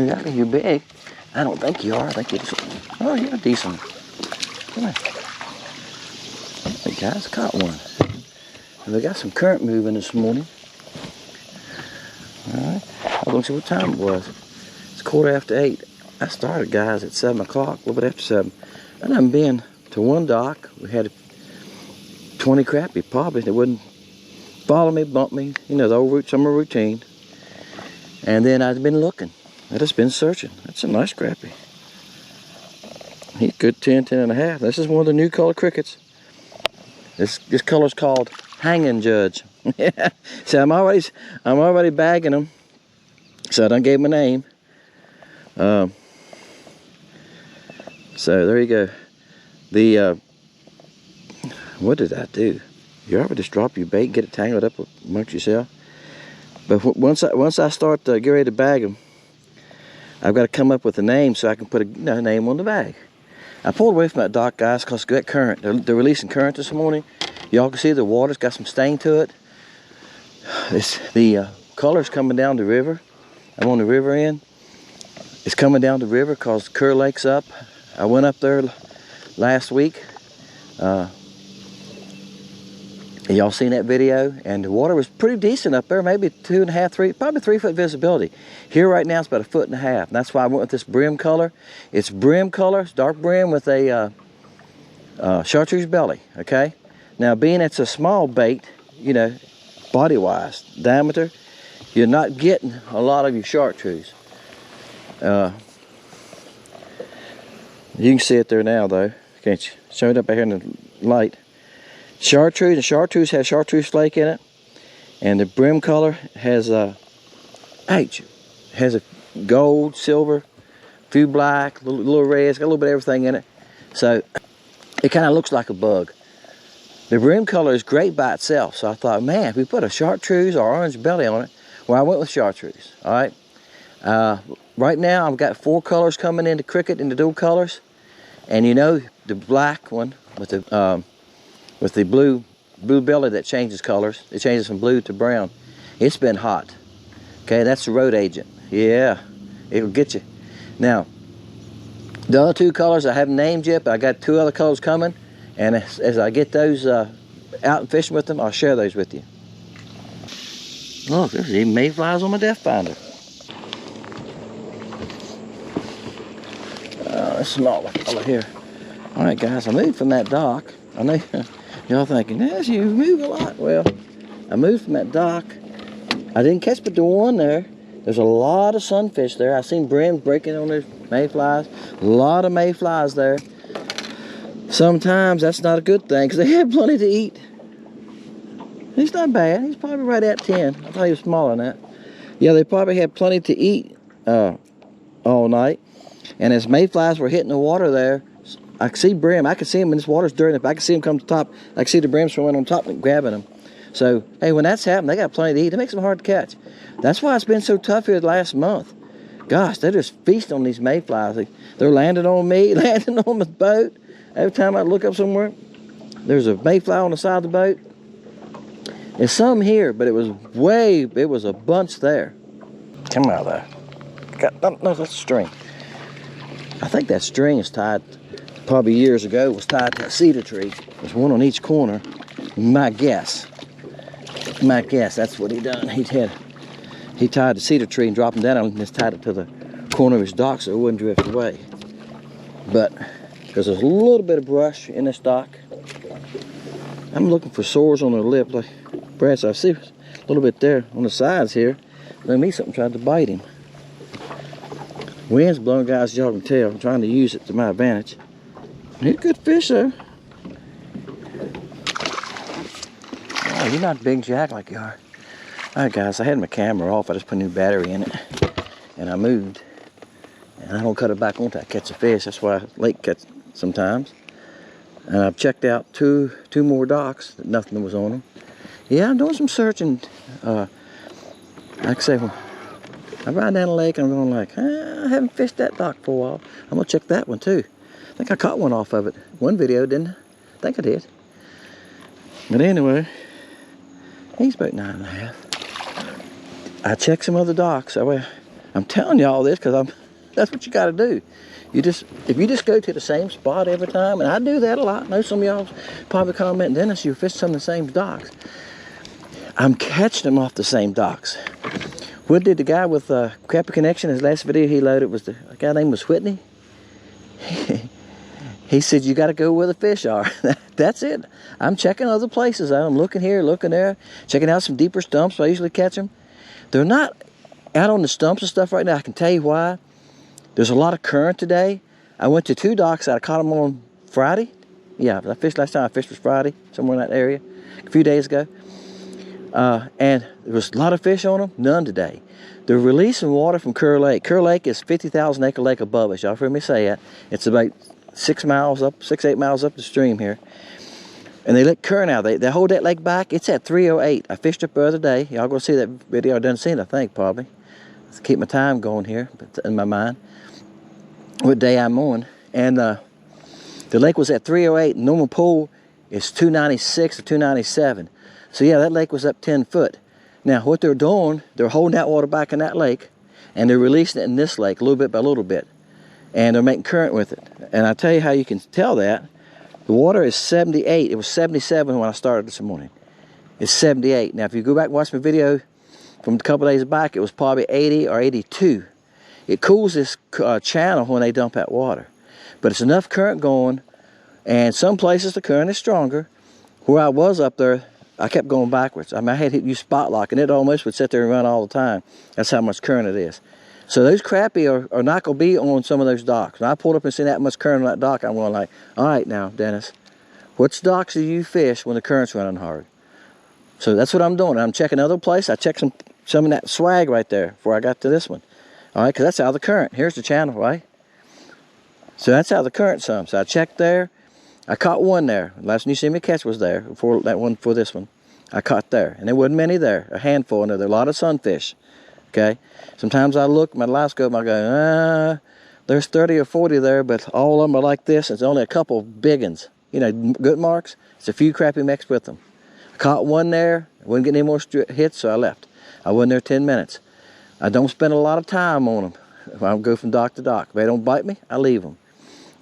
I think you're big. I don't think you are. I think you're just, oh, you're decent. Come on. Hey guys, caught one. And we got some current moving this morning. Alright, I'm going to see what time it was. It's 8:15. I started, guys, at 7 o'clock, a little bit after 7. I done been to one dock. We had 20 crappie, probably. They wouldn't follow me, bump me. You know, the old summer routine. And then I've been looking. I just been searching. That's a nice crappie. He's good 10, 10 and a half. This is one of the new color crickets. This color's called Hanging Judge. So I'm already bagging them. So I done gave him a name. So there you go. The what did I do? You ever just drop your bait, get it tangled up amongst yourself? But once I start to get ready to bag them, I've got to come up with a name so I can put a name on the bag. I pulled away from that dock, guys, because that current. They're releasing current this morning. Y'all can see the water's got some stain to it. The color's coming down the river. I'm on the river end. It's coming down the river because Kerr Lake's up. I went up there last week. Y'all seen that video? And the water was pretty decent up there, maybe 2.5, 3, probably 3 foot visibility. Here right now it's about 1.5 foot. And that's why I went with this brim color. It's brim color, it's dark brim with a chartreuse belly, okay? Now being it's a small bait, you know, body-wise, diameter, you're not getting a lot of your chartreuse. You can see it there now though, can't you? Showing up out here in the light. Chartreuse, and chartreuse has chartreuse flake in it, and the brim color has a gold, silver, few black, little red. It's got a little bit of everything in it, so it kind of looks like a bug. The brim color is great by itself, so I thought, man, if we put a chartreuse or orange belly on it, well, I went with chartreuse. All right. Right now, I've got 4 colors coming into cricket in the dual colors, and you know the black one with the blue belly that changes colors. It changes from blue to brown. It's been hot. Okay, that's the road agent. Yeah, it'll get you. Now, the other 2 colors I haven't named yet, but I got 2 other colors coming, and as I get those out and fishing with them, I'll share those with you. Look, there's even mayflies on my depth finder. This smaller color here. All right, guys, I moved from that dock. I know y'all thinking, yes, you move a lot. Well, I moved from that dock. I didn't catch but the one there. There's a lot of sunfish there. I seen brims breaking on their mayflies. A lot of mayflies there. Sometimes that's not a good thing because they have plenty to eat. He's not bad. He's probably right at 10. I thought he was smaller than that. Yeah, they probably had plenty to eat all night. And as mayflies were hitting the water there, I could see brim. I could see them in this water's dirty. If I could see them come to the top, I could see the brims swimming on top and grabbing them. So, hey, when that's happened, they got plenty to eat. It makes them hard to catch. That's why it's been so tough here the last month. Gosh, they're just feasting on these mayflies. They're landing on me, landing on the boat. Every time I look up somewhere, there's a mayfly on the side of the boat. There's some here, but it was a bunch there. Come out there. No, that's a string. I think that string is tied, probably years ago, was tied to a cedar tree. There's one on each corner. My guess, that's what he done. He tied the cedar tree and dropped him down and just tied it to the corner of his dock so it wouldn't drift away. But, because there's a little bit of brush in this dock, I'm looking for sores on the lip. Like Brad said, I see a little bit there on the sides here. Maybe something tried to bite him. Wind's blowing, guys, as y'all can tell. I'm trying to use it to my advantage. He's a good fish, though. Oh, you're not big jack like you are. All right, guys, I had my camera off. I just put a new battery in it. And I moved. And I don't cut it back on until I catch a fish. That's why I lake catch sometimes. And I've checked out two more docks that nothing was on them. Yeah, I'm doing some searching. Like I say, I'm riding down the lake and I'm going like, I haven't fished that dock for a while. I'm going to check that one too. I think I caught one off of it. One video, didn't I? I think I did. But anyway, he's about 9.5. I checked some other docks. I'm telling you all this because that's what you got to do. If you just go to the same spot every time, and I do that a lot. I know some of y'all probably comment, Dennis, you fish some of the same docks. I'm catching them off the same docks. What did the guy with Crappie Connection, his last video he loaded was the guy named was Whitney. He said, you got to go where the fish are. That's it. I'm checking other places. I'm looking here, looking there, checking out some deeper stumps where I usually catch them. They're not out on the stumps and stuff right now. I can tell you why. There's a lot of current today. I went to 2 docks. I caught them on Friday. Yeah, I fished last time I fished was Friday, somewhere in that area, a few days ago. And there was a lot of fish on them, none today. They're releasing water from Kerr Lake. Kerr Lake is 50,000 acre lake above us. Y'all heard me say that. It's about 6 miles up, 8 miles up the stream here. And they let current out. They hold that lake back. It's at 308. I fished up the other day. Y'all gonna see that video. I done seen it, I think, probably. Let's keep my time going here in my mind. What day I'm on. And the lake was at 308. Normal pool is 296 or 297. So yeah, that lake was up 10 foot. Now what they're doing, they're holding that water back in that lake, and they're releasing it in this lake, little bit by little bit. And they're making current with it. And I'll tell you how you can tell that. The water is 78. It was 77 when I started this morning. It's 78. Now if you go back and watch my video from a couple days back, it was probably 80 or 82. It cools this channel when they dump that water. But it's enough current going, and some places the current is stronger. Where I was up there, I kept going backwards. I mean, I had to use spot lock, and it almost would sit there and run all the time. That's how much current it is. So those crappie are not going to be on some of those docks. When I pulled up and seen that much current on that dock, I'm going like, all right now, Dennis, which docks do you fish when the current's running hard? So that's what I'm doing. I'm checking other places. I checked some of that swag right there before I got to this one. All right, because that's out of the current. Here's the channel, right? So that's out of the current some. So I checked there. I caught one there. Last one you see me catch was there. Before that one, for this one, I caught there. And there wasn't many there. A handful in there. There are a lot of sunfish. Okay? Sometimes I look at my live scope and I go, there's 30 or 40 there, but all of them are like this. It's only a couple of big ones. You know, good marks. It's a few crappie mixed with them. I caught one there. I wouldn't get any more hits, so I left. I wasn't there 10 minutes. I don't spend a lot of time on them. If I go from dock to dock. If they don't bite me, I leave them.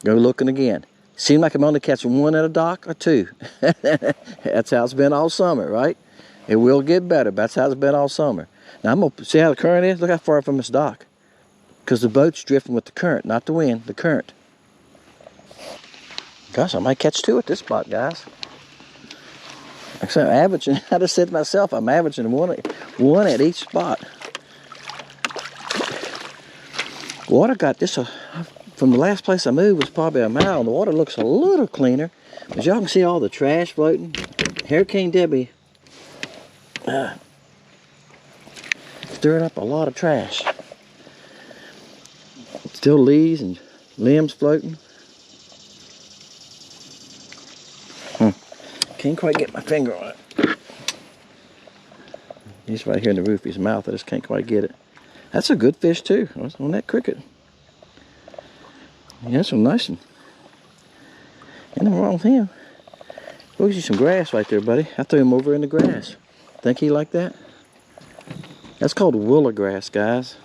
Go looking again. Seems like I'm only catching one at a dock or 2. That's how it's been all summer, right? It will get better, but that's how it's been all summer. Now I'm going to see how the current is. Look how far from this dock. Because the boat's drifting with the current, not the wind, the current. Gosh, I might catch 2 at this spot, guys. Like I said, I'm averaging, I just said to myself, I'm averaging one at each spot. Water got this, from the last place I moved was probably a mile, and the water looks a little cleaner. As y'all can see all the trash floating. Hurricane Debbie stirring up a lot of trash. Still leaves and limbs floating. Can't quite get my finger on it. He's right here in the roof of his mouth. I just can't quite get it. That's a good fish too, on that cricket. Yeah, that's a nice one. Ain't nothing wrong with him. Go get you some grass right there, buddy. I threw him over in the grass. Think he like that? That's called willow grass, guys.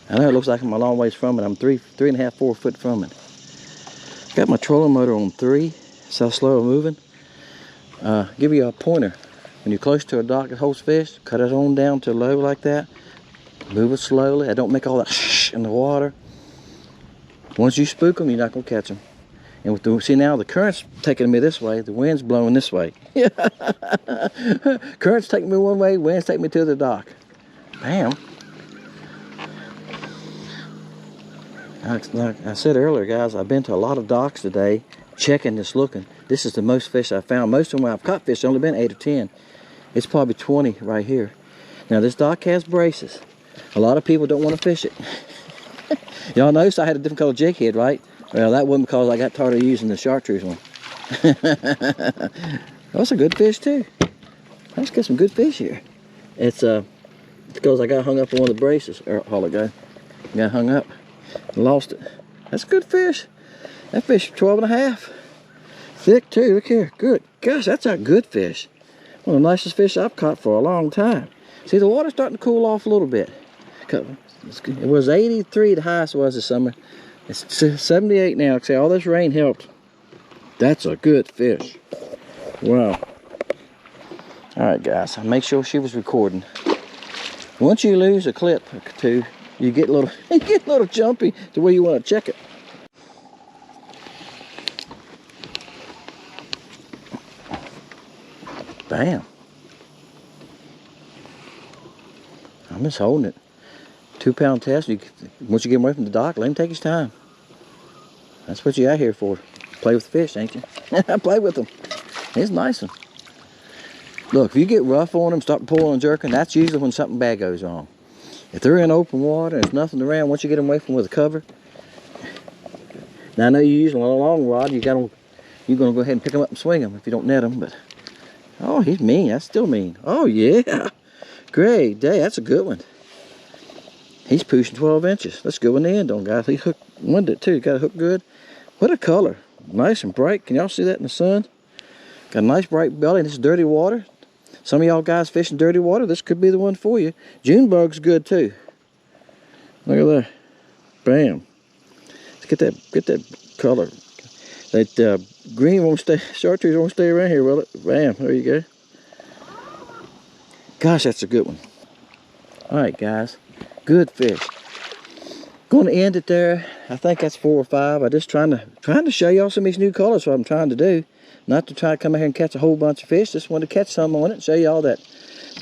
I know it looks like I'm a long ways from it. I'm 3.5, 4 foot from it. Got my trolling motor on 3. That's how slow I'm moving. Give you a pointer. When you're close to a dock that holds fish, cut it on down to low like that. Move it slowly. I don't make all that shh in the water. Once you spook them, you're not going to catch them. And with the, see now the current's taking me this way, the wind's blowing this way. Current's taking me one way, wind's taking me to the dock. Bam. Like I said earlier, guys, I've been to a lot of docks today, checking this, looking. This is the most fish I found. Most of them when I've caught fish, only been 8 or 10. It's probably 20 right here. Now this dock has braces. A lot of people don't want to fish it. Y'all noticed I had a different color jig head, right? Well, that wasn't because I got tired of using the chartreuse one. That's a good fish too. Let's get some good fish here. It's because I got hung up on one of the braces a while ago. Got hung up and lost it. That's a good fish. That fish 12.5. Thick too, look here. Good. Gosh, that's a good fish. One of the nicest fish I've caught for a long time. See, the water's starting to cool off a little bit. It was 83, the highest was this summer. It's 78 now. See, all this rain helped. That's a good fish. Wow. All right, guys, I'll make sure she was recording. Once you lose a clip or two, you get a little jumpy to where you want to check it. Bam. I'm just holding it. 2-pound test. Once you get him away from the dock, let him take his time. That's what you out here for. Play with the fish, ain't you? I play with them. It's a nice one. Look, if you get rough on them, start pulling and jerking, that's usually when something bad goes on. If they're in open water and there's nothing around, once you get them away from with a cover. Now I know you're using a long rod, you're gonna go ahead and pick them up and swing them if you don't net them, but oh, he's mean. That's still mean. Oh yeah, great day. That's a good one. He's pushing 12 inches. That's a good one to end on, guys. He hooked, winded it too. Got it hooked good. What a color. Nice and bright. Can y'all see that in the sun? Got a nice bright belly. And this is dirty water. Some of y'all guys fishing dirty water, this could be the one for you. June bug's good too. Look at that. Bam. Let's get that color. That green won't stay, chartreuse won't stay around here, will it? Bam, there you go. Gosh, that's a good one. All right, guys. Good fish. Going to end it there. I think that's 4 or 5. I'm just trying to show y'all some of these new colors. What I'm trying to do, not to try to come out here and catch a whole bunch of fish. Just want to catch some on it and show y'all that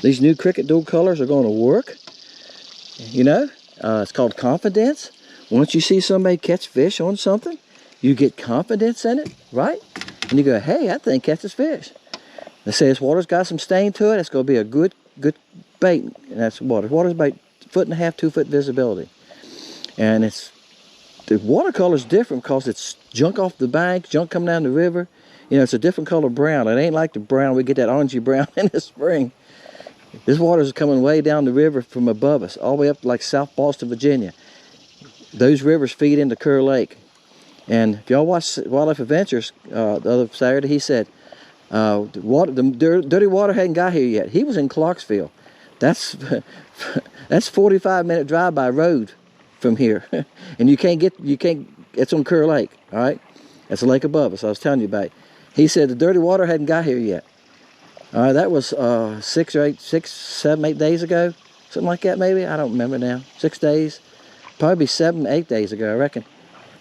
these new cricket dual colors are going to work. You know, it's called confidence. Once you see somebody catch fish on something, you get confidence in it, right? And you go, hey, that thing catches fish. They say this water's got some stain to it. It's going to be a good bait. And that's water. Water's about 1.5 to 2 foot visibility. And the watercolor's different because it's junk off the bank, junk coming down the river. You know, it's a different color brown. It ain't like the brown, we get that orangey brown in the spring. This water's coming way down the river from above us, all the way up to like South Boston, Virginia. Those rivers feed into Kerr Lake. And if y'all watch Wildlife Adventures the other Saturday, he said, the dirty water hadn't got here yet. He was in Clarksville. That's 45-minute drive by road from here. And it's on Kerr Lake, all right? That's a lake above us, I was telling you about. He said the dirty water hadn't got here yet. All right, that was 6, 7, 8 days ago. Something like that maybe, I don't remember now. 6 days, probably 7, 8 days ago, I reckon.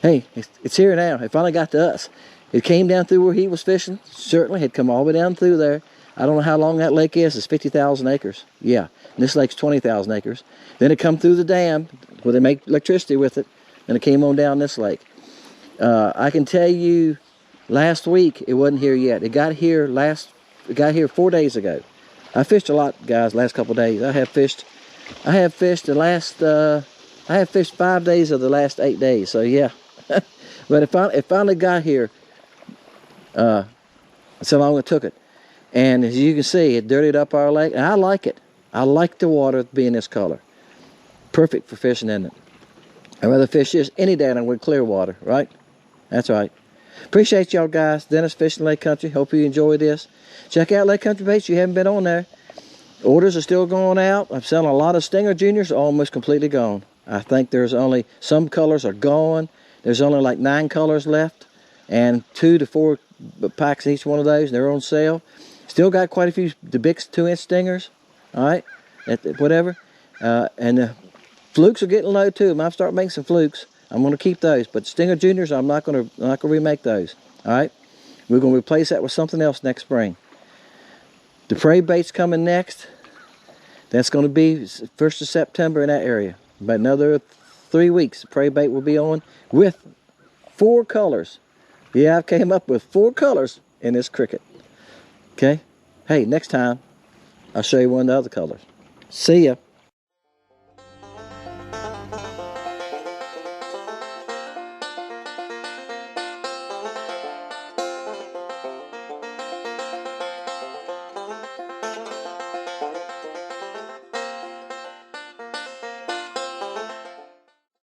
Hey, it's here now. It finally got to us. It came down through where he was fishing. Certainly had come all the way down through there. I don't know how long that lake is. It's 50,000 acres. Yeah, and this lake's 20,000 acres. Then it come through the dam where they make electricity with it, and it came on down this lake. I can tell you, last week it wasn't here yet. It got here 4 days ago. I fished a lot, guys, last couple of days. I have fished the I have fished 5 days of the last 8 days. So yeah, but it finally got here. That's how long it took it. And as you can see, it dirtied up our lake, and I like it. I like the water being this color. Perfect for fishing in it. I'd rather fish this any day than with clear water, right? That's right. Appreciate y'all guys. Dennis Fishing Lake Country. Hope you enjoy this. Check out Lake Country Baits. You haven't been on there. Orders are still going out. I'm selling a lot of Stinger Juniors, almost completely gone. I think there's only, some colors are gone. There's only like 9 colors left, and 2 to 4 packs each one of those, and they're on sale. Still got quite a few, the big 2-inch stingers, all right, whatever. And the flukes are getting low too. I might start making some flukes. I'm going to keep those, but Stinger Juniors, I'm not going to remake those, all right. We're going to replace that with something else next spring. The prey bait's coming next. That's going to be 1st of September in that area. About another 3 weeks, the prey bait will be on with 4 colors. Yeah, I came up with 4 colors in this cricket. Okay? Hey, next time, I'll show you one of the other colors. See ya.